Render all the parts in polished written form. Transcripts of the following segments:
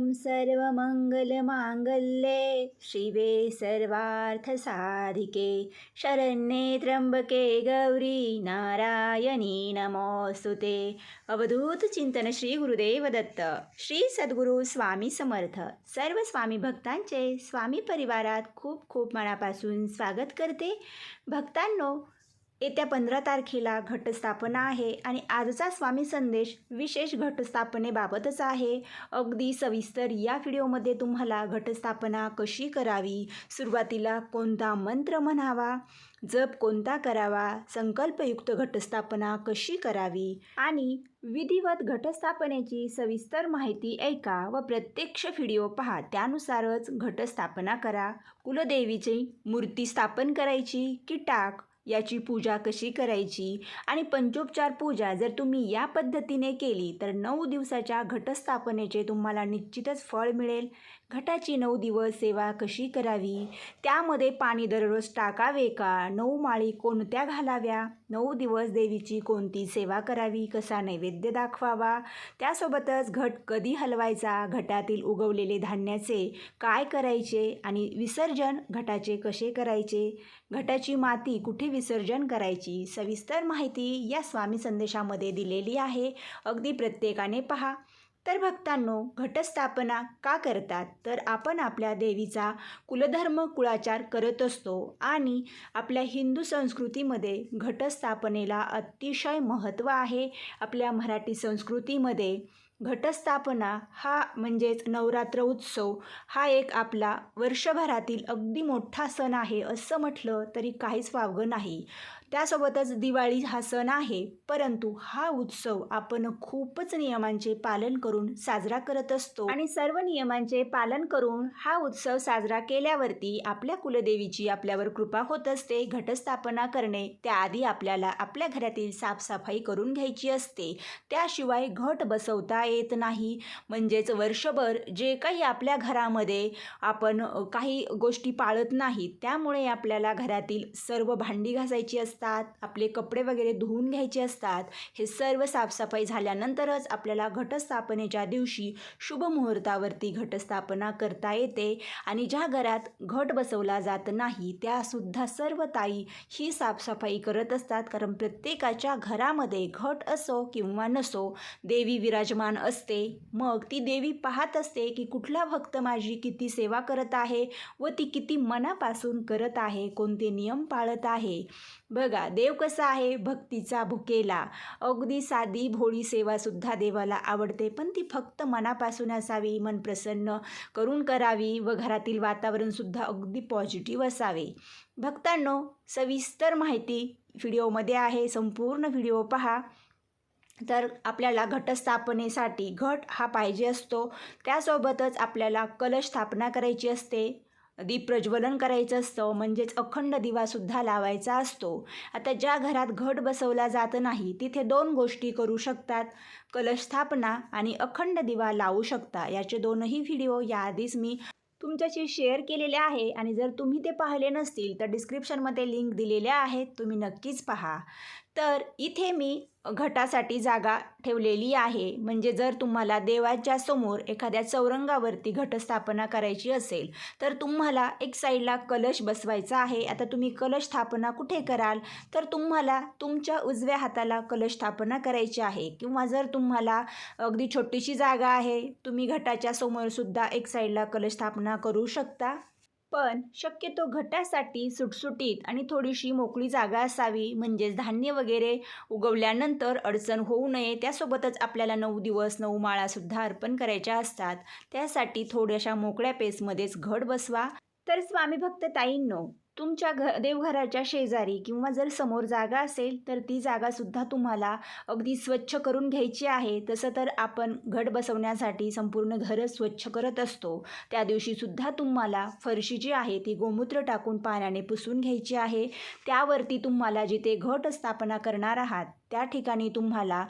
ॐ सर्वमङ्गलमाङ्गल्ये शिवे सर्वार्थसाधिके शरण्ये त्र्यंबके गौरी नारायणी नमोस्तुते। अवधूत चिंतन श्री गुरुदेव दत्त। श्री सद्गुरू स्वामी समर्थ। सर्व स्वामी भक्तांचे स्वामी परिवारात खूप खूप मनापासून स्वागत करते। भक्तांनो, येत्या 15 तारखेला घटस्थापना आहे आणि आजचा स्वामी संदेश विशेष घटस्थापनेबाबतच आहे। अगदी सविस्तर या व्हिडिओमध्ये तुम्हाला घटस्थापना कशी करावी, सुरुवातीला कोणता मंत्र म्हणावा, जप कोणता करावा, संकल्पयुक्त घटस्थापना कशी करावी आणि विधिवत घटस्थापनेची सविस्तर माहिती ऐका व प्रत्यक्ष व्हिडिओ पहा। त्यानुसारच घटस्थापना करा। कुलदेवीची मूर्ती स्थापन करायची की टाक, याची पूजा कशी करायची आणि पंचोपचार पूजा जर तुम्ही या पद्धतीने केली तर 9 दिवसाच्या घटस्थापनेचे तुम्हाला निश्चितच फळ मिळेल। घटाची 9 दिवस सेवा कशी करावी, त्यामध्ये पाणी दररोज टाकावे का, 9 माळी कोणत्या घालाव्या, 9 दिवस देवीची कोणती सेवा करावी, कसा नैवेद्य दाखवावा, त्यासोबतच घट कधी हलवायचा, घटातील उगवलेले धान्याचे काय करायचे आणि विसर्जन घटाचे कसे करायचे, घटाची माती कुठे विसर्जन करायची, सविस्तर माहिती या स्वामी संदेशामध्ये दिलेली आहे। अगदी प्रत्येकाने पहा। तर भक्तांनो, घटस्थापना का करतात, तर आपण आपल्या देवीचा कुलधर्म कुळाचार करत असतो आणि आपल्या हिंदू संस्कृतीमध्ये घटस्थापनेला अतिशय महत्त्व आहे। आपल्या मराठी संस्कृतीमध्ये घटस्थापना हा म्हणजेच नवरात्र उत्सव हा एक आपला वर्षभरातील अगदी मोठा सण आहे असं म्हटलं तरी काहीच वावगं नाही। त्यासोबतच दिवाळी हा सण आहे, परंतु हा उत्सव आपण खूपच नियमांचे पालन करून साजरा करत असतो आणि सर्व नियमांचे पालन करून हा उत्सव साजरा केल्यावरती आपल्या कुलदेवीची आपल्यावर कृपा होत असते। घटस्थापना करणे त्याआधी आपल्याला आपल्या घरातील साफसफाई करून घ्यायची असते, त्याशिवाय घट बसवता येत नाही। म्हणजेच वर्षभर जे काही आपल्या घरामध्ये आपण काही गोष्टी पाळत नाहीत, त्यामुळे आपल्याला घरातील सर्व भांडी घासायची असतात, आपले कपडे वगैरे धुवून घ्यायचे असतात। हे सर्व साफसफाई झाल्यानंतरच आपल्याला घटस्थापनेच्या दिवशी शुभ मुहूर्तावरती घटस्थापना करता येते आणि ज्या घरात घट बसवला जात नाही त्यासुद्धा सर्व ताई ही साफसफाई करत असतात, कारण प्रत्येकाच्या घरामध्ये घट असो किंवा नसो देवी विराजमान असते। मग ती देवी पाहत असते की कुठला भक्त माझी किती सेवा करत आहे व ती किती मनापासून करत आहे, कोणते नियम पाळत आहे। बघा, देव कसा आहे, भक्तीचा भुकेला। अगदी साधी भोळी सेवासुद्धा देवाला आवडते, पण ती फक्त मनापासून असावी, मन प्रसन्न करून करावी व घरातील वातावरणसुद्धा अगदी पॉझिटिव्ह असावे। भक्तांनो, सविस्तर माहिती व्हिडिओमध्ये आहे, संपूर्ण व्हिडिओ पहा। तर आपल्याला घटस्थापनेसाठी घट हा पाहिजे असतो, त्यासोबतच आपल्याला कलश स्थापना करायची असते, दीप प्रज्वलन करायचं असतं, म्हणजेच अखंड दिवासुद्धा लावायचा असतो। आता ज्या घरात घट बसवला जात नाही तिथे 2 गोष्टी करू शकतात, कलश स्थापना आणि अखंड दिवा लावू शकता। याचे 2ही व्हिडिओ याआधीच मी तुमच्याशी शेअर केलेले आहे आणि जर तुम्ही ते पाहिले नसतील तर डिस्क्रिप्शनमध्ये लिंक दिलेल्या आहेत, तुम्ही नक्कीच पहा। तर इथे मी घटासाठी जागा ठेवलेली आहे, म्हणजे जर तुम्हाला देवाच्या समोर एखाद्या चौरंगावरती घटस्थापना करायची असेल तर तुम्हाला एक साईडला कलश बसवायचा आहे। आता तुम्ही कलश स्थापना कुठे कराल, तर तुम्हाला तुमच्या उजव्या हाताला कलश स्थापना करायची आहे, किंवा जर तुम्हाला अगदी छोटीशी जागा आहे तुम्ही घटाच्या समोरसुद्धा एक साईडला कलश स्थापना करू शकता। पण शक्यतो घटासाठी सुटसुटीत आणि थोडीशी मोकळी जागा असावी, म्हणजेच धान्य वगैरे उगवल्यानंतर अडचण होऊ नये। त्यासोबतच आपल्याला 9 दिवस 9 माळासुद्धा अर्पण करायच्या असतात, त्यासाठी थोड्याशा मोकळ्या पेसमध्येच घट बसवा। तर स्वामी भक्त ताईंनो, तुमच्या देवघराच्या शेजारी किंवा जर समोर जागा असेल तर ती जागासुद्धा तुम्हाला अगदी स्वच्छ करून घ्यायची आहे। तसं तर आपण घट बसवण्यासाठी संपूर्ण घरच स्वच्छ करत असतो, त्या दिवशीसुद्धा तुम्हाला फरशी जी आहे ती गोमूत्र टाकून पाण्याने पुसून घ्यायची आहे। त्यावरती तुम्हाला जिथे घट स्थापना करणार आहात त्या ठिकाणी तुम्हाला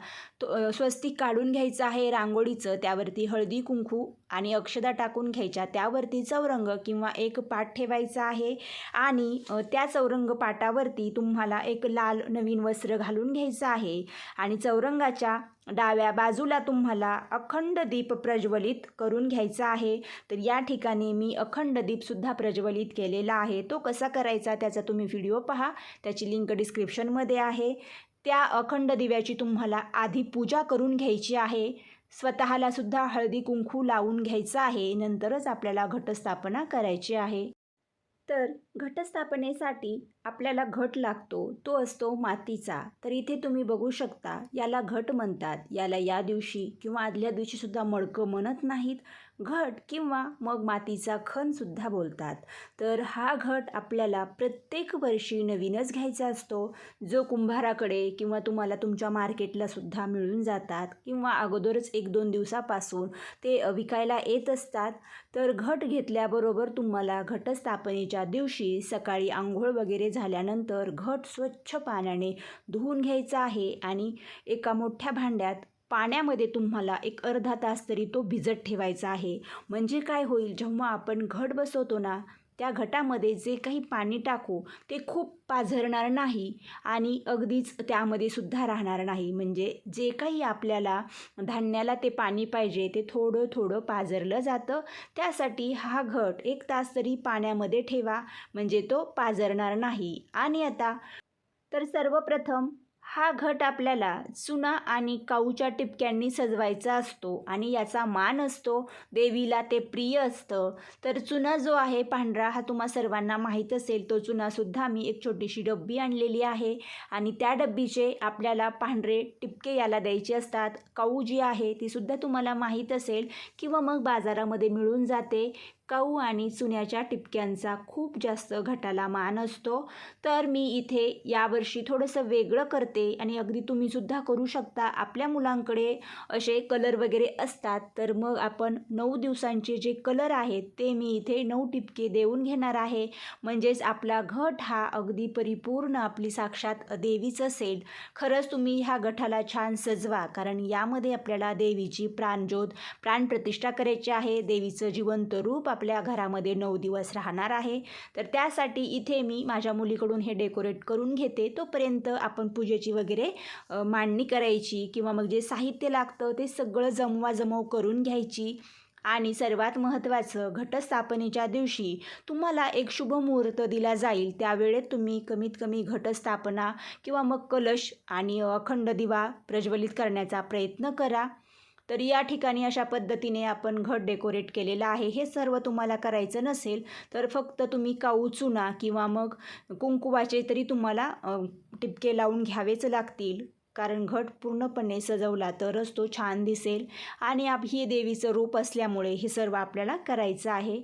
स्वस्तिक काढून घ्यायचं आहे रांगोळीचं, त्यावरती हळदी कुंकू आणि अक्षदा टाकून घ्यायच्या, त्यावरती चौरंग किंवा एक पाट ठेवायचा आहे आणि त्या चौरंग पाटावरती तुम्हाला एक लाल नवीन वस्त्र घालून घ्यायचं आहे आणि चौरंगाच्या डाव्या बाजूला तुम्हाला अखंड दीप प्रज्वलित करून घ्यायचा आहे. तर या ठिकाणी मी अखंड दीपसुद्धा प्रज्वलित केलेला आहे. तो कसा करायचा त्याचा तुम्ही व्हिडिओ पहा, त्याची लिंक डिस्क्रिप्शनमध्ये आहे. त्या अखंड दिव्याची तुम्हाला आधी पूजा करून घ्यायची आहे. स्वतःला सुद्धा हळदी कुंकू लावून घ्यायचं आहे. नंतरच आपल्याला घटस्थापना करायची आहे. तर घटस्थापनेसाठी आपल्याला घट लागतो, तो असतो मातीचा. तर इथे तुम्ही बघू शकता, याला घट म्हणतात. याला या दिवशी किंवा आदल्या दिवशीसुद्धा मडकं म्हणत नाहीत, घट किंवा मग मातीचा खणसुद्धा बोलतात. तर हा घट आपल्याला प्रत्येक वर्षी नवीनच घ्यायचा असतो, जो कुंभाराकडे किंवा तुम्हाला तुमच्या मार्केटलासुद्धा मिळून जातात किंवा अगोदरच 1-2 दिवसापासून ते विकायला येत असतात. तर घट घेतल्याबरोबर तुम्हाला घटस्थापनेच्या दिवशी सकाळी आंघोळ वगैरे झाल्यानंतर घट स्वच्छ पाण्याने धुवून घ्यायचा आहे आणि एका मोठ्या भांड्यात पाण्यामध्ये तुम्हाला एक अर्धा तास तरी तो भिजत ठेवायचा आहे. म्हणजे काय होईल, जेव्हा आपण घट बसवतो ना, त्या घटामध्ये जे काही पाणी टाकू ते खूप पाझरणार नाही आणि अगदीच त्यामध्ये सुद्धा राहणार नाही. म्हणजे जे काही आपल्याला धान्याला ते पाणी पाहिजे ते थोडं थोडं पाझरलं जातं. त्यासाठी हा घट 1 तास तरी पाण्यामध्ये ठेवा, म्हणजे तो पाझरणार नाही. आणि आता तर सर्वप्रथम हा घट आपल्याला चुना आणि काऊच्या टिपक्यांनी सजवायचा असतो आणि याचा मान असतो, देवीला ते प्रिय असतं. तर चुना जो आहे पांढरा, हा तुम्हा सर्वांना माहीत असेल. तो चुनासुद्धा मी एक छोटीशी डब्बी आणलेली आहे आणि त्या डब्बीचे आपल्याला पांढरे टिपके याला द्यायचे असतात. काऊ जी आहे तीसुद्धा तुम्हाला माहीत असेल किंवा मग बाजारामध्ये मिळून जाते. काऊ आणि चुन्याच्या टिपक्यांचा खूप जास्त घटाला मान असतो. तर मी इथे यावर्षी थोडंसं वेगळं करते आणि अगदी तुम्हीसुद्धा करू शकता. आपल्या मुलांकडे असे कलर वगैरे असतात, तर मग आपण 9 दिवसांचे जे कलर आहेत ते मी इथे 9 टिपके देऊन घेणार आहे. म्हणजेच आपला घट हा अगदी परिपूर्ण आपली साक्षात देवीच असेल. खरंच तुम्ही ह्या घटाला छान सजवा, कारण यामध्ये आपल्याला देवीची प्राणज्योत प्राणप्रतिष्ठा करायची आहे. देवीचं जिवंत रूप आपल्या घरामध्ये 9 दिवस राहणार आहे. तर त्यासाठी इथे मी माझ्या मुलीकडून हे डेकोरेट करून घेते. तोपर्यंत आपण पूजेची वगैरे मांडणी करायची किंवा मग जे साहित्य लागतं ते सगळं जमवाजमव करून घ्यायची. आणि सर्वात महत्त्वाचं, घटस्थापनेच्या दिवशी तुम्हाला एक शुभ मुहूर्त दिला जाईल. त्यावेळेत तुम्ही कमीत कमी घटस्थापना किंवा मग कलश आणि अखंड दिवा प्रज्वलित करण्याचा प्रयत्न करा. तर या ठिकाणी अशा पद्धतीने आपण घट डेकोरेट केलेलं आहे. हे सर्व तुम्हाला करायचं नसेल तर फक्त तुम्ही काऊ चुना किंवा मग कुंकुवाचे तरी तुम्हाला टिपके लावून घ्यावेच लागतील, कारण घट पूर्णपणे सजवला तरच तो छान दिसेल आणि हे देवीचं रूप असल्यामुळे हे सर्व आपल्याला करायचं आहे.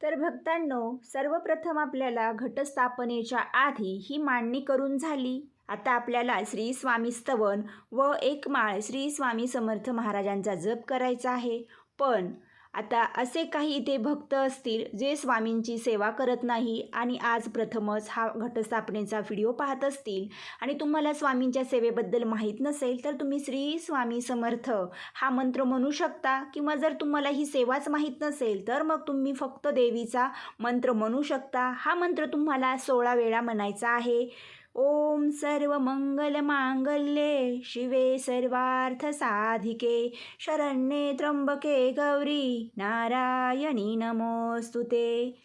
तर भक्तांनो, सर्वप्रथम आपल्याला घटस्थापनेच्या आधी ही मांडणी करून झाली. आता आपल्याला श्री स्वामी स्तवन व एक माळ श्री स्वामी समर्थ महाराजांचा जप करायचा आहे. पण आता असे काही इथे भक्त असतील जे स्वामींची सेवा करत नाही आणि आज प्रथमच हा घटस्थापनेचा व्हिडिओ पाहत असतील आणि तुम्हाला स्वामींच्या सेवेबद्दल माहीत नसेल, तर तुम्ही श्री स्वामी समर्थ हा मंत्र म्हणू शकता. किंवा जर तुम्हाला ही सेवाच माहीत नसेल तर मग तुम्ही फक्त देवीचा मंत्र म्हणू शकता. हा मंत्र तुम्हाला 16 वेळा म्हणायचा आहे. ओम सर्व मंगल मांगल्ये शिवे सर्वार्थ साधिके शरण्ये त्र्यंबके गौरी नारायणी नमोस्तुते.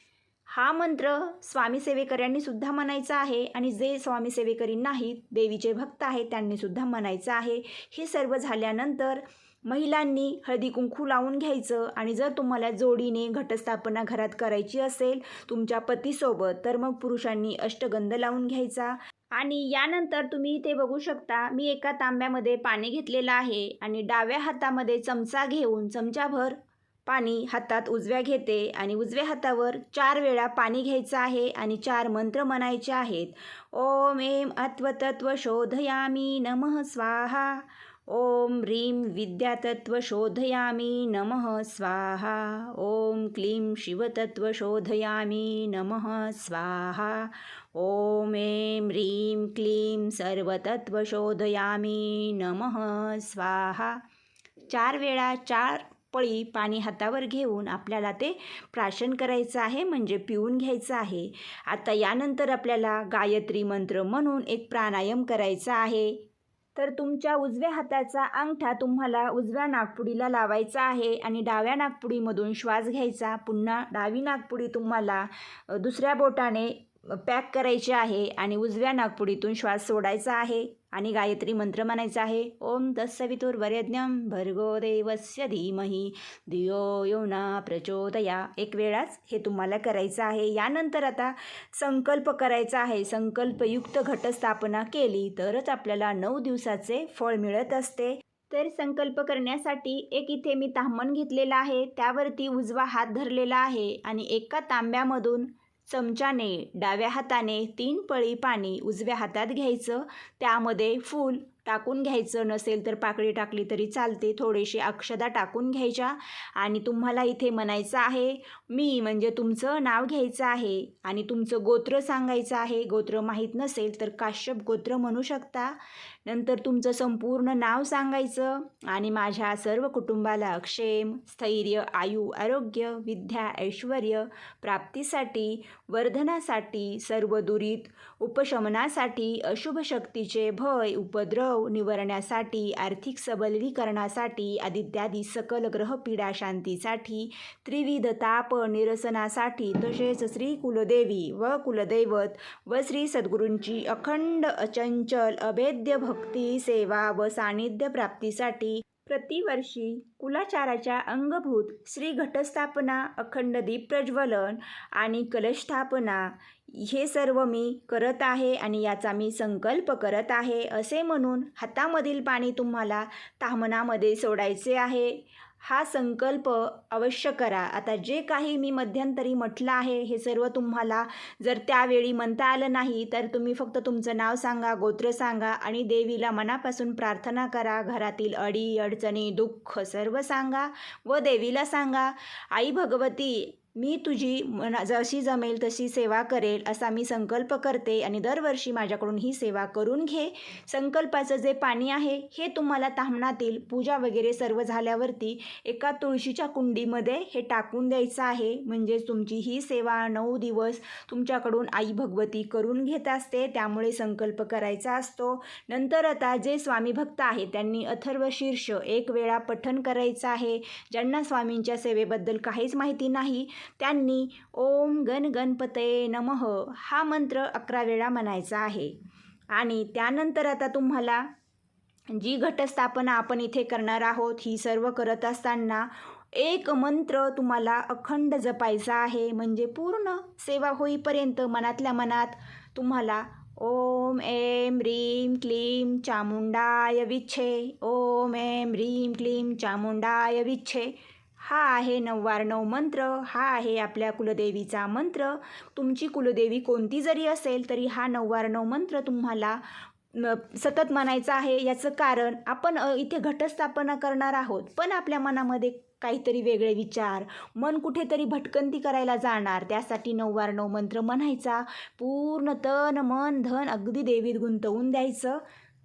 हा मंत्र स्वामी सेवेकऱ्यांनी सुद्धा म्हणायचा आहे आणि जे स्वामी सेवेकरी नाहीत, देवीचे भक्त आहेत, त्यांनी सुद्धा म्हणायचं आहे. हे सर्व झाल्यानंतर महिलांनी हळदी कुंकू लावून घ्यायचं आणि जर तुम्हाला जोडीने घटस्थापना घरात करायची असेल तुमच्या पतीसोबत, तर मग पुरुषांनी अष्टगंध लावून घ्यायचा. आणि यानंतर तुम्ही इथे बघू शकता, मी एका तांब्यामध्ये पाणी घेतलेलं आहे आणि डाव्या हातामध्ये चमचा घेऊन चमचाभर पाणी हातात उजव्या घेते आणि उजव्या हातावर 4 वेळा पाणी घ्यायचं आहे आणि 4 मंत्र म्हणायचे आहेत. ओम ऐं अत्वतत्व शोधयामी नमः स्वाहा. ओम ह्रीं विद्यातत्व शोधयामी नमः स्वाहा. ओम क्लीं शिवतत्व शोधयामी नमः स्वाहा. ओम ऐं ह्रीं क्लीं सर्वतत्व शोधयामी नमः स्वाहा. 4 वेळा 4 पळी पाणी हातावर घेऊन आपल्याला ते प्राशन करायचं आहे, म्हणजे पिऊन घ्यायचं आहे. आता यानंतर आपल्याला गायत्री मंत्र म्हणून एक प्राणायाम करायचा आहे. तर तुमच्या उजव्या हाताचा अंगठा तुम्हाला उजव्या नाकपुडीला लावायचा आहे आणि डाव्या नाकपुडीमधून श्वास घ्यायचा. पुन्हा डावी नाकपुडी तुम्हाला दुसऱ्या बोटाने पॅक करायची आहे आणि उजव्या नाकपुडीतून श्वास सोडायचा आहे आणि गायत्री मंत्र म्हणायचा आहे. ओम तत्सवितुर्वरेण्यं भर्गो देवस्य धीमहि धियो यो न प्रचोदया. एक वेळाच हे तुम्हाला करायचं आहे. यानंतर आता संकल्प करायचा आहे. संकल्पयुक्त घटस्थापना केली तरच आपल्याला 9 दिवसाचे फळ मिळत असते. तर संकल्प करण्यासाठी एक इथे मी ताम्हण घेतलेला आहे, त्यावरती उजवा हात धरलेला आहे आणि एका तांब्यामधून चमच्याने डाव्या हाताने 3 पळी पाणी उजव्या हातात घ्यायचं. त्यामध्ये फूल टाकून घ्यायचं, नसेल तर पाकळी टाकली तरी चालते. थोडेसे अक्षदा टाकून घ्यायच्या आणि तुम्हाला इथे म्हणायचं आहे मी, म्हणजे तुमचं नाव घ्यायचं आहे आणि तुमचं गोत्र सांगायचं आहे. गोत्र माहीत नसेल तर काश्यप गोत्र म्हणू शकता. नंतर तुमचं संपूर्ण नाव सांगायचं आणि माझ्या सर्व कुटुंबाला क्षेम, स्थैर्य, आयु, आरोग्य, विद्या, ऐश्वर्य प्राप्तीसाठी, वर्धनासाठी, सर्व दुरीत उपशमनासाठी, अशुभ शक्तीचे भय, उपद्रव निवारण्यासाठी, आर्थिक सबलीकरणासाठी, आदित्यादी सकल ग्रहपीडा शांतीसाठी, त्रिविध ताप निरसनासाठी, तसेच श्री कुलदेवी व कुलदैवत व श्री सद्गुरूंची अखंड अचंचल अभेद्य भक्ती सेवा व सानिध्य प्राप्तीसाठी प्रतिवर्षी कुलाचाराच्या अंगभूत श्री घटस्थापना, अखंड दीप प्रज्वलन आणि कलशस्थापना हे सर्व मी करत आहे आणि याचा मी संकल्प करत आहे असे म्हणून हातामधील पाणी तुम्हाला ताम्हणामध्ये सोडायचे आहे. हा संकल्प अवश्य करा. आता जे काही मी मध्यंतरी म्हटलं आहे हे सर्व तुम्हाला जर त्यावेळी म्हणता आलं नाही तर तुम्ही फक्त तुमचं नाव सांगा, गोत्र सांगा आणि देवीला मनापासून प्रार्थना करा. घरातील अडी अडचणी दुःख सर्व सांगा व देवीला सांगा, आई भगवती मी तुझी जशी जमेल तशी सेवा करेल असा मी संकल्प करते आणि दरवर्षी माझ्याकडून ही सेवा करून घे. संकल्पाचं जे पाणी आहे हे तुम्हाला ताम्हणातील पूजा वगैरे सर्व झाल्यावरती एका तुळशीच्या कुंडीमध्ये हे टाकून द्यायचं आहे. म्हणजे तुमची ही सेवा 9 दिवस तुमच्याकडून आई भगवती करून घेत असते, त्यामुळे संकल्प करायचा असतो. नंतर आता जे स्वामी भक्त आहेत त्यांनी अथर्व शीर्ष 1 वेळा पठण करायचं आहे. ज्यांना स्वामींच्या सेवेबद्दल काहीच माहिती नाही त्यांनी ओम गण गणपते नमः हा मंत्र 11 वेळा म्हणायचा आहे. आणि त्यानंतर आता तुम्हाला जी घटस्थापना आपण इथे करणार आहोत ही सर्व करत असताना एक मंत्र तुम्हाला अखंड जपायचा आहे. म्हणजे पूर्ण सेवा होईपर्यंत मनातल्या मनात तुम्हाला ओम ऐं ह्रीं क्लीं चामुंडाय विच्छे, ओम ऐं ह्रीं क्लीं चामुंडाय विच्छे हा आहे 9 मंत्र. हा आहे आपल्या कुलदेवीचा मंत्र. तुमची कुलदेवी कोणती जरी असेल तरी हा 9 मंत्र तुम्हाला सतत म्हणायचं आहे. याचं कारण आपण इथे घटस्थापना करणार आहोत पण आपल्या मनामध्ये काहीतरी वेगळे विचार, मन कुठेतरी भटकंती करायला जाणार, त्यासाठी 9 मंत्र म्हणायचा. पूर्ण तन मन धन अगदी देवीत गुंतवून द्यायचं.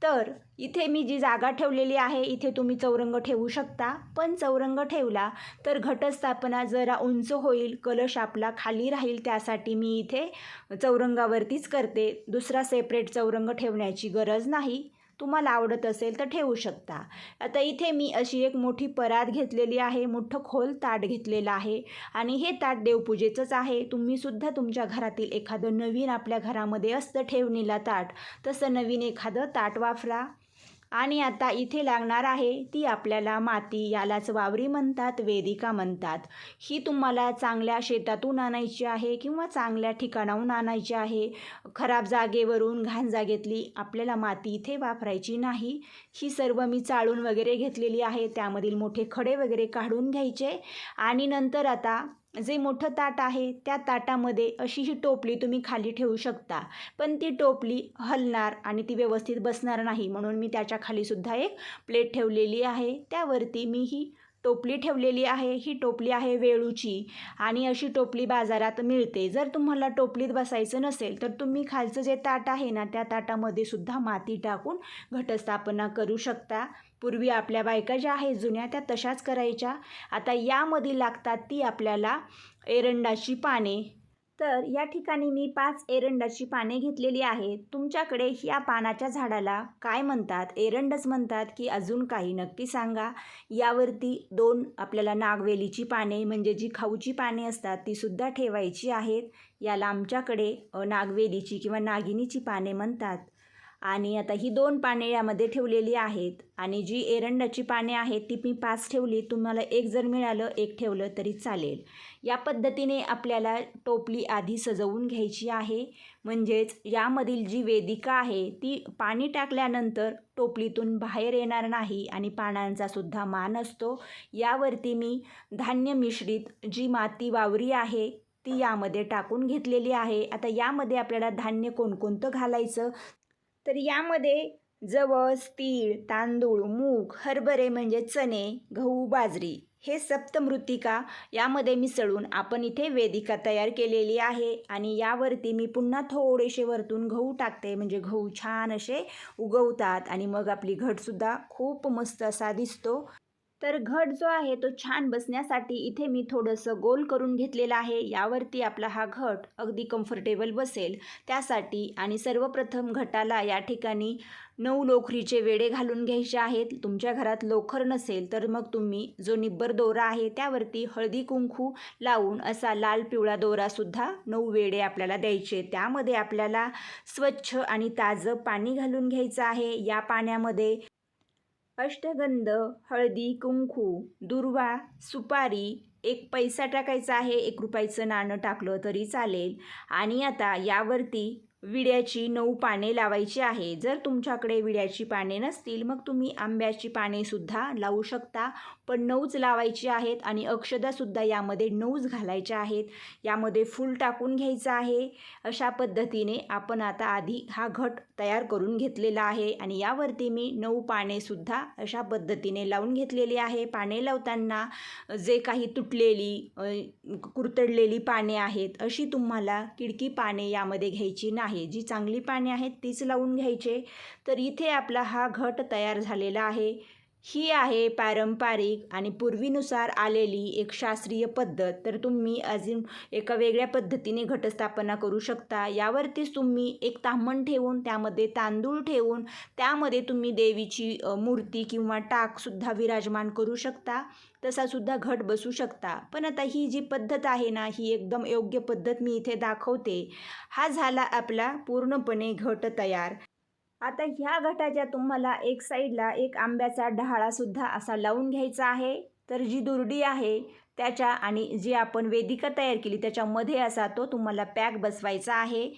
तर इथे मी जी जागा ठेवलेली आहे इथे तुम्ही चौरंग ठेवू शकता, पण चौरंग ठेवला तर घटस्थापना जरा उंच होईल, कलश आपला खाली राहील, त्यासाठी मी इथे चौरंगावरतीच करते. दुसरा सेपरेट चौरंग ठेवण्याची गरज नाही. तुम्हाला आवडत असेल तर ठेवू शकता. आता इथे मी अशी एक मोठी परात घेतलेली आहे, मोठं खोल ताट घेतलेलं आहे आणि हे ताट देवपूजेचंच आहे. तुम्हीसुद्धा तुमच्या घरातील एखादं नवीन आपल्या घरामध्ये असतं ठेवणीला ताट, तसं नवीन एखादं ताट वापरा. आणि आता इथे लागणार आहे ती आपल्याला माती, यालाच वावरी म्हणतात, वेदिका म्हणतात. ही तुम्हाला चांगल्या शेतातून आणायची आहे किंवा चांगल्या ठिकाणाहून आणायची आहे. खराब जागेवरून घाण जागेतली आपल्याला माती इथे वापरायची नाही. ही सर्व मी चाळून वगैरे घेतलेली आहे. त्यामधील मोठे खडे वगैरे काढून घ्यायचे आणि नंतर आता जे मोठं ताट आहे त्या ताटामध्ये अशी ही टोपली तुम्ही खाली ठेवू शकता, पण ती टोपली हलणार आणि ती व्यवस्थित बसणार नाही, म्हणून मी त्याच्या खालीसुद्धा एक प्लेट ठेवलेली आहे. त्यावरती मी ही टोपली ठेवलेली आहे. ही टोपली आहे वेळूची आणि अशी टोपली बाजारात मिळते. जर तुम्हाला टोपलीत बसायचं नसेल तर तुम्ही खालचं जे ताट आहे ना त्या ताटामध्ये सुद्धा माती टाकून घटस्थापना करू शकता. पूर्वी आपल्या बायका ज्या आहेत जुन्या त्या तशाच करायच्या. आता यामध्ये लागतात ती आपल्याला एरंडाची पाने, तर या ठिकाणी मी 5 एरंडाची पाने घेतलेली आहेत. तुमच्याकडे ह्या पानाच्या झाडाला काय म्हणतात? एरंडच म्हणतात की अजून काही? नक्की सांगा. यावरती 2 आपल्याला नागवेलीची पाने म्हणजे जी खाऊची पाने असतात तीसुद्धा ठेवायची आहेत. याला आमच्याकडे नागवेलीची किंवा नागिनीची पाने म्हणतात. आणि आता ही 2 पाने यामध्ये ठेवलेली आहेत आणि जी एरंडाची पाने आहेत ती मी 5 ठेवली. तुम्हाला एक जर मिळालं, एक ठेवलं तरी चालेल. या पद्धतीने आपल्याला टोपली आधी सजवून घ्यायची आहे. म्हणजेच यामधील जी वेदिका आहे ती पाणी टाकल्यानंतर टोपलीतून बाहेर येणार नाही आणि पानांचा सुद्धा मान असतो. यावरती मी धान्य मिश्रित जी माती वावरी आहे ती यामध्ये टाकून घेतलेली आहे. आता यामध्ये आपल्याला धान्य कोणकोणतं घालायचं, तर यामध्ये जवस, तीळ, तांदूळ, मूग, हरभरे म्हणजे चणे, गहू, बाजरी हे सप्तमृत्तिका यामध्ये मिसळून आपण इथे वेदिका तयार केलेली आहे. आणि यावरती मी पुन्हा थोडेसे वरतून गहू टाकते म्हणजे गहू छान असे उगवतात आणि मग आपली घटसुद्धा खूप मस्त असा दिसतो. तर घट जो आहे तो छान बसण्यासाठी इथे मी थोडंसं गोल करून घेतलेलं आहे. यावरती आपला हा घट अगदी कम्फर्टेबल बसेल त्यासाठी. आणि सर्वप्रथम घटाला या ठिकाणी 9 लोकरीचे वेडे घालून घ्यायचे आहेत. तुमच्या घरात लोकर नसेल तर मग तुम्ही जो निब्बर दोरा आहे त्यावरती हळदी कुंकू लावून असा लाल पिवळा दोरासुद्धा 9 वेडे आपल्याला द्यायचे. त्यामध्ये आपल्याला स्वच्छ आणि ताजं पाणी घालून घ्यायचं आहे. या पाण्यामध्ये अष्टगंध, हळदी, कुंकू, दुर्वा, सुपारी, 1 पैसा टाकायचा आहे. 1 रुपयाचं नाणं टाकलं तरी चालेल. आणि आता यावरती विड्याची 9 पाने लावायची आहे. जर तुमच्याकडे विड्याची पाने नसतील मग तुम्ही आंब्याची पानेसुद्धा लावू शकता, पण 9च लावायची आहेत. आणि अक्षतासुद्धा यामध्ये 9च घालायच्या आहेत. यामध्ये फूल टाकून घ्यायचं आहे. अशा पद्धतीने आपण आता आधी हा घट तयार करून घेतलेला आहे. आणि यावरती मी 9 पानेसुद्धा अशा पद्धतीने लावून घेतलेली आहे. पाने लावताना जे काही तुटलेली कुरतडलेली पाने आहेत अशी तुम्हाला किडकी पाने यामध्ये घ्यायची नाही. जी चांगली पाने आहेत तीच लावून घ्यायचे. तर इथे आपला हा घट तयार झालेला आहे. ही आहे पारंपरिक आणि पूर्वीनुसार आलेली एक शास्त्रीय पद्धत. तर तुम्ही अजून एका वेगळ्या पद्धतीने घटस्थापना करू शकता. यावरतीच तुम्ही एक ताम्हण ठेवून त्यामध्ये तांदूळ ठेवून त्यामध्ये तुम्ही देवीची मूर्ती किंवा टाकसुद्धा विराजमान करू शकता. तसासुद्धा घट बसू शकता. पण आता ही जी पद्धत आहे ना ही एकदम योग्य पद्धत मी इथे दाखवते. हा झाला आपला पूर्णपणे घट तयार. आता ह्या घटाच्या तुम्हाला एक साईडला एक आंब्याचा डहाळासुद्धा असा लावून घ्यायचा आहे. तर जी दुर्डी आहे त्याच्या आणि जी आपण वेदिका तयार केली त्याच्यामध्ये असा तो तुम्हाला पॅक बसवायचा आहे.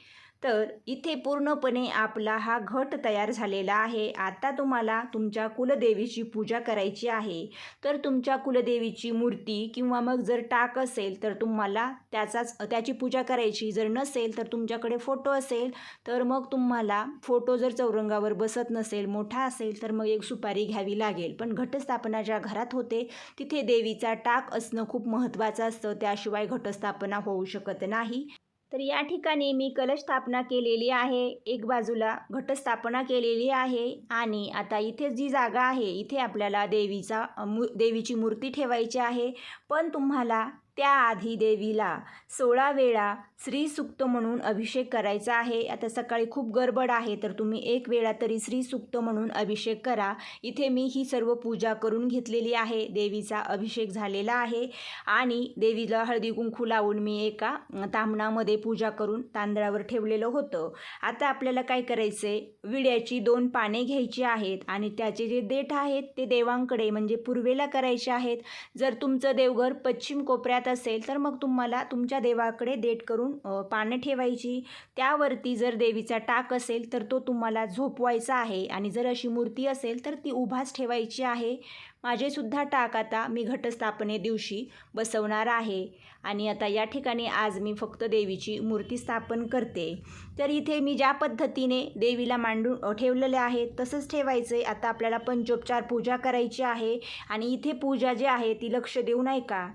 तर इथे पूर्णपणे आपला हा घट तयार झालेला आहे. आता तुम्हाला तुमच्या कुलदेवीची पूजा करायची आहे. तर तुमच्या कुलदेवीची मूर्ती किंवा मग जर टाक असेल तर तुम्हाला त्याची पूजा करायची. जर नसेल तर तुमच्याकडे फोटो असेल तर मग तुम्हाला फोटो जर चौरंगावर बसत नसेल, मोठा असेल तर मग एक सुपारी घ्यावी लागेल. पण घटस्थापना ज्या घरात होते तिथे देवीचा टाक असणं खूप महत्त्वाचं असतं. त्याशिवाय घटस्थापना होऊ शकत नाही. तर या ठिकाणी मी कलश स्थापना केलेली आहे. एक बाजूला घटस्थापना केलेली आहे. आणि आता इथे जी जागा आहे इथे आपल्याला देवीची मूर्ती ठेवायची आहे. पण तुम्हाला त्याआधी देवीला 16 वेळा श्रीसूक्त म्हणून अभिषेक करायचा आहे. आता सकाळी खूप गडबड आहे तर तुम्ही 1 वेळा तरी श्रीसूक्त म्हणून अभिषेक करा. इथे मी ही सर्व पूजा करून घेतलेली आहे. देवीचा अभिषेक झालेला आहे आणि देवीला हळदी कुंकू लावून मी एका ताम्हणामध्ये पूजा करून तांदळावर ठेवलेलं होतं. आता आपल्याला काय करायचे, विड्याची 2 पाने घ्यायची आहेत आणि त्याचे जे देठ आहेत ते देवांकडे म्हणजे पूर्वेला करायचे आहेत. जर तुमचं देवघर पश्चिम कोपऱ्यात असेल तर मग तुम्हाला तुमच्या देवाकडे देठ करून पाने ठेवायची. त्यावरती जर देवीचा टाक असेल तर तो तुम्हाला झोपवायचा आहे आणि जर अशी मूर्ती असेल तर ती उभाच ठेवायची आहे. माझेसुद्धा टाक आता मी घटस्थापने दिवशी बसवणार आहे. आणि आता या ठिकाणी आज मी फक्त देवीची मूर्ती स्थापन करते. तर इथे मी ज्या पद्धतीने देवीला मांडून ठेवलेले आहे तसंच ठेवायचं आहे. आता आपल्याला पंचोपचार पूजा करायची आहे. आणि इथे पूजा जी आहे ती लक्ष देऊ नाही का,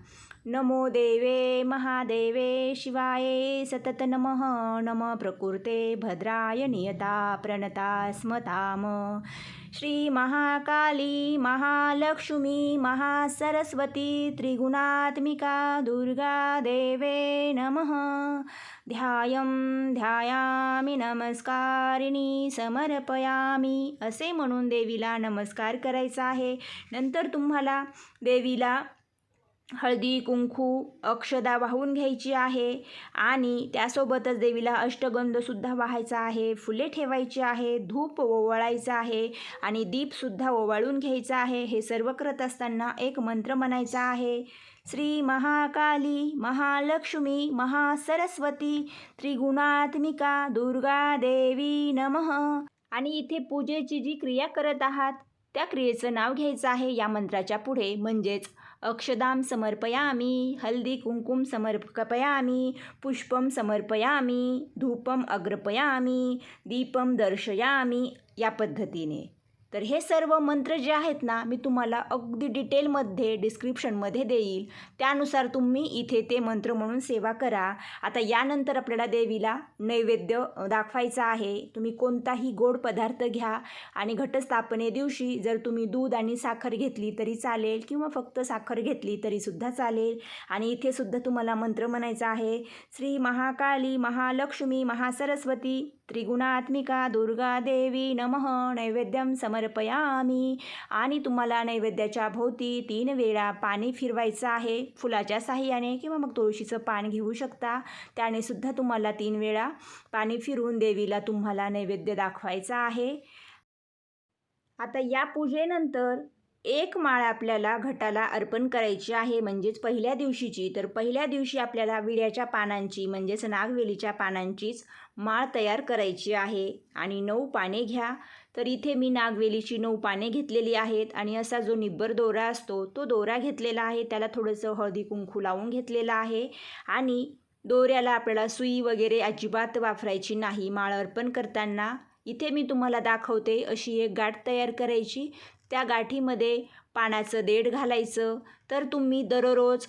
नमो देवे महादेवे शिवाये सतत नमः नमः प्रकृते भद्राय नियता प्रणता स्मताम श्री महाकाली महालक्ष्मी महासरस्वती त्रिगुणात्मिका दुर्गा देवे नमः ध्यायं ध्यायामि नमस्कारिणी समर्पयामी असे म्हणून देवीला नमस्कार करायचा आहे. नंतर तुम्हाला देवीला हळदी कुंकू अक्षदा वाहून घ्यायची आहे आणि त्यासोबतच देवीला अष्टगंधसुद्धा वाहायचा आहे, फुले ठेवायची आहे, धूप ओवाळायचा आहे आणि दीपसुद्धा ओवाळून घ्यायचा आहे. हे सर्व करत असताना एक मंत्र म्हणायचा आहे. श्री महाकाली महालक्ष्मी महासरस्वती त्रिगुणात्मिका दुर्गा देवी नमः. आणि इथे पूजेची जी क्रिया करत आहात त्या क्रियेचं नाव घ्यायचं आहे या मंत्राच्या पुढे. म्हणजेच अक्षदां समर्पयामी, हल्दी कुंकुम समर्पयामी, पुष्पम समर्पयामी, धूपम अग्रपयामी, दीपम दर्शयामी या पद्धतीने. तर हे सर्व मंत्र जे आहेत ना मी तुम्हाला अगदी डिटेलमध्ये डिस्क्रिप्शनमध्ये देईल, त्यानुसार तुम्ही इथे ते मंत्र म्हणून सेवा करा. आता यानंतर आपल्याला देवीला नैवेद्य दाखवायचा आहे. तुम्ही कोणताही गोड पदार्थ घ्या आणि घटस्थापने दिवशी जर तुम्ही दूध आणि साखर घेतली तरी चालेल किंवा फक्त साखर घेतली तरीसुद्धा चालेल. आणि इथे सुद्धा तुम्हाला मंत्र म्हणायचा आहे. श्री महाकाली महालक्ष्मी महासरस्वती त्रिगुणात्मिका दुर्गा देवी नमः नैवेद्यम समर्पयामी. आणि तुम्हाला नैवेद्याच्या भोवती 3 वेळा पाणी फिरवायचं आहे फुलाच्या साहाय्याने किंवा मग तुळशीचं पान घेऊ शकता. त्याने सुद्धा तुम्हाला 3 वेळा पाणी फिरवून देवीला तुम्हाला नैवेद्य दाखवायचा आहे. आता या पूजेनंतर 1 माळ आपल्याला घटाला अर्पण करायची आहे, म्हणजेच पहिल्या दिवशीची. तर पहिल्या दिवशी आपल्याला विड्याच्या पानांची म्हणजेच नागवेलीच्या पानांचीच माळ तयार करायची आहे आणि 9 पाने घ्या. तर इथे मी नागवेलीची 9 पाने घेतलेली आहेत आणि असा जो निब्बर दोरा असतो तो दोरा घेतलेला आहे. त्याला थोडंसं हळदी कुंकू लावून घेतलेलं आहे आणि दोऱ्याला आपल्याला सुई वगैरे अजिबात वापरायची नाही माळ अर्पण करताना. इथे मी तुम्हाला दाखवते अशी एक गाठ तयार करायची. त्या गाठीमध्ये पानाचं देठ घालायचं. तर तुम्ही दररोज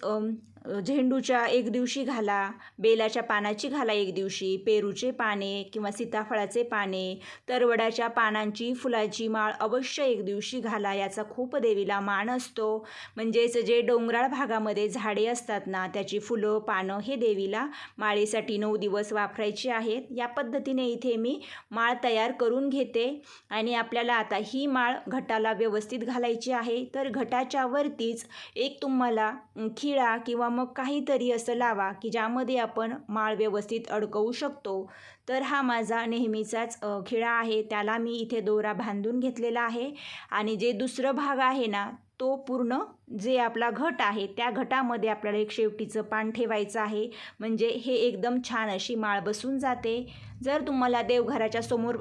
झेंडूच्या एक दिवशी घाला, बेलाच्या पानाची घाला एक दिवशी, पेरूचे पाने किंवा सीताफळाचे पाने, तरवडाच्या पानांची फुलाची माळ अवश्य एक दिवशी घाला. याचा खूप देवीला मान असतो. म्हणजेच जे डोंगराळ भागामध्ये झाडे असतात ना त्याची फुलं पानं हे देवीला माळेसाठी 9 दिवस वापरायची आहेत. या पद्धतीने इथे मी माळ तयार करून घेते आणि आपल्याला आता ही माळ घटाला व्यवस्थित घालायची आहे. तर घटाच्या वरतीच एक तुम्हाला खिळा किंवा मग काहीतरी असं लावा की ज्यामध्ये आपण माळ व्यवस्थित अडकवू शकतो. तर हा माझा नेहमीचाच खिळा आहे, त्याला मी इथे दोरा बांधून घेतलेला आहे. आणि जे दुसरं भाग आहे ना तो पूर्ण जे आपला घट आहे त्या घटामध्ये आपल्याला एक शेवटीचं पान ठेवायचं आहे. म्हणजे हे एकदम छान अशी माळ बसून जाते. जर तुम्हाला देवघराच्या समोर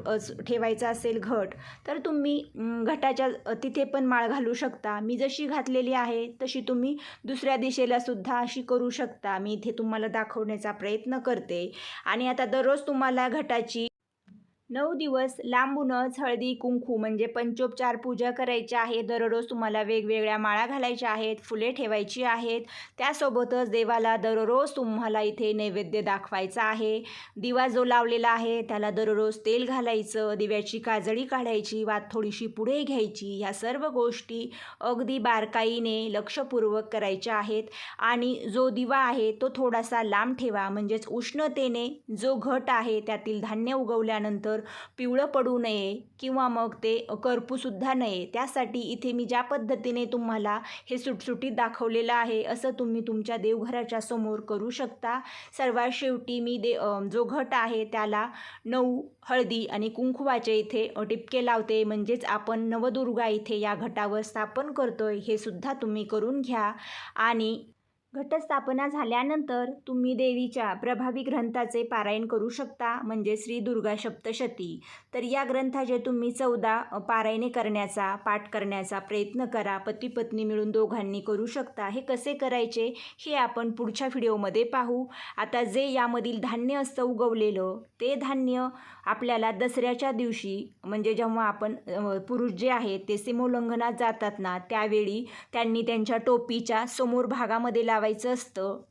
ठेवायचा असेल घट तर तुम्ही घटाच्या तिथे पण माळ घालू शकता. मी जशी घातलेली आहे तशी तुम्ही दुसऱ्या दिशेला सुद्धा अशी करू शकता. मी इथे तुम्हाला दाखवण्याचा प्रयत्न करते. आणि आता दररोज तुम्हाला घटाची 9 दिवस लांबूनच हळदी कुंकू म्हणजे पंचोपचार पूजा करायची आहे. दररोज तुम्हाला वेगवेगळ्या माळा घालायच्या आहेत, फुले ठेवायची आहेत. त्यासोबतच देवाला दररोज तुम्हाला इथे नैवेद्य दाखवायचा आहे. दिवा जो लावलेला आहे त्याला दररोज तेल घालायचं, दिव्याची काजळी काढायची, वात थोडीशी पुढे घ्यायची. ह्या सर्व गोष्टी अगदी बारकाईने लक्षपूर्वक करायच्या आहेत. आणि जो दिवा आहे तो थोडासा लांब ठेवा, म्हणजेच उष्णतेने जो घट आहे त्यातील धान्य उगवल्यानंतर पिवळं पडू नये किंवा मग ते करपूसुद्धा नये. त्यासाठी इथे मी ज्या पद्धतीने तुम्हाला हे सुटसुटीत दाखवलेलं आहे असं तुम्ही तुमच्या देवघराच्या समोर करू शकता. सर्वात शेवटी मी जो घट आहे त्याला 9 हळदी आणि कुंकुवाचे इथे टिपके लावते. म्हणजेच आपण नवदुर्गा इथे या घटावर स्थापन करतोय हे सुद्धा तुम्ही करून घ्या. आणि घटस्थापना झाल्यानंतर तुम्ही देवीच्या प्रभावी ग्रंथाचे पारायण करू शकता, म्हणजे श्री दुर्गा सप्तशती. तर या ग्रंथाचे तुम्ही 14 पारायणे करण्याचा पाठ करण्याचा प्रयत्न करा. पती पत्नी मिळून दोघांनी करू शकता. हे कसे करायचे हे आपण पुढच्या व्हिडिओमध्ये पाहू. आता जे यामधील धान्य असतं उगवलेलं ते धान्य आपल्याला दसऱ्याच्या दिवशी म्हणजे जेव्हा आपण पुरुष जे आहेत ते सीमोल्लंघनात जातात ना त्यावेळी त्यांनी त्यांच्या टोपीच्या समोर भागामध्ये लावायचे लावायचं असतं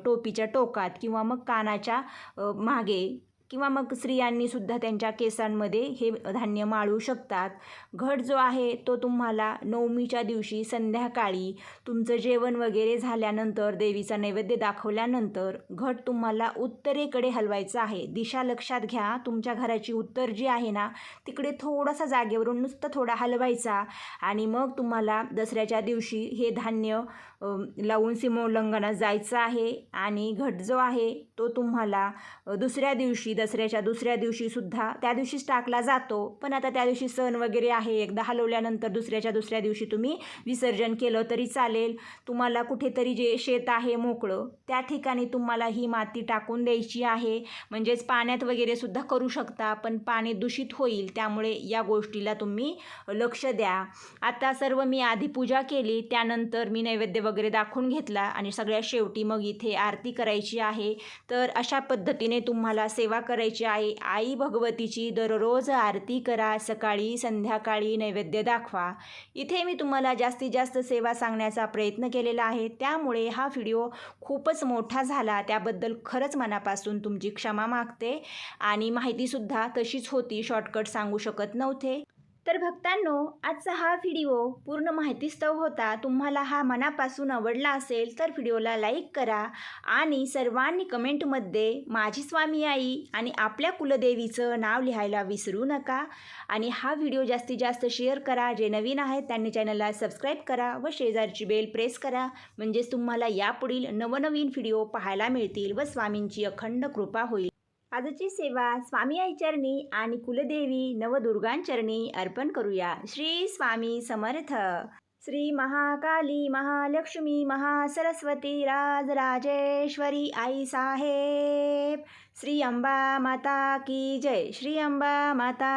टोपीच्या टोकात किंवा मग कानाच्या मागे, किंवा मग स्त्रियांनीसुद्धा त्यांच्या केसांमध्ये हे धान्य माळू शकतात. घट जो आहे तो तुम्हाला नवमीच्या दिवशी संध्याकाळी तुमचं जेवण वगैरे झाल्यानंतर, देवीचा नैवेद्य दाखवल्यानंतर घट तुम्हाला उत्तरेकडे हलवायचा आहे. दिशा लक्षात घ्या, तुमच्या घराची उत्तर जी आहे ना तिकडे थोडासा जागेवरून नुसतं थोडा हलवायचा आणि मग तुम्हाला दसऱ्याच्या दिवशी हे धान्य लावून सीमोल्लंघनात जायचं आहे. आणि घट जो आहे तो तुम्हाला दसऱ्याच्या दुसऱ्या दिवशीसुद्धा त्या दिवशीच टाकला जातो, पण आता त्या दिवशी सण वगैरे आहे, एकदा हलवल्यानंतर दुसऱ्या दिवशी तुम्ही विसर्जन केलं तरी चालेल. तुम्हाला कुठेतरी जे शेत आहे मोकळं त्या ठिकाणी तुम्हाला ही माती टाकून द्यायची आहे. म्हणजेच पाण्यात वगैरे सुद्धा करू शकता, पण पाणी दूषित होईल, त्यामुळे या गोष्टीला तुम्ही लक्ष द्या. आता सर्व मी आधी पूजा केली, त्यानंतर मी नैवेद्य वगैरे दाखवून घेतला आणि सगळ्यात शेवटी मग इथे आरती करायची आहे. तर अशा पद्धतीने तुम्हाला सेवा करायची आहे. आई भगवतीची दररोज आरती करा, सकाळी संध्याकाळी नैवेद्य दाखवा. इथे मी तुम्हाला जास्तीत जास्त सेवा सांगण्याचा प्रयत्न केलेला आहे, त्यामुळे हा व्हिडिओ खूपच मोठा झाला, त्याबद्दल खरंच मनापासून तुमची क्षमा मागते. आणि माहितीसुद्धा तशीच होती, शॉर्टकट सांगू शकत नव्हते. तर भक्तांनो, आजचा हा व्हिडिओ पूर्ण माहितीस्तव होता. तुम्हाला हा मनापासून आवडला असेल तर व्हिडिओला लाईक करा आणि सर्वांनी कमेंटमध्ये माझी स्वामी आई आणि आपल्या कुलदेवीचं नाव लिहायला विसरू नका. आणि हा व्हिडिओ जास्तीत जास्त शेअर करा. जे नवीन आहेत त्यांनी चॅनलला सबस्क्राईब करा व शेजारची बेल प्रेस करा, म्हणजेच तुम्हाला यापुढील नवनवीन व्हिडिओ पाहायला मिळतील व स्वामींची अखंड कृपा होईल. आजची सेवा स्वामी आईचरणी आणि कुलदेवी नवदुर्गांचरणी अर्पण करूया. श्री स्वामी समर्थ. श्री महाकाली, महालक्ष्मी, महासरस्वती, राजराजेश्वरी आई साहेब. श्री अंबा माता की जय. श्री अंबा माता.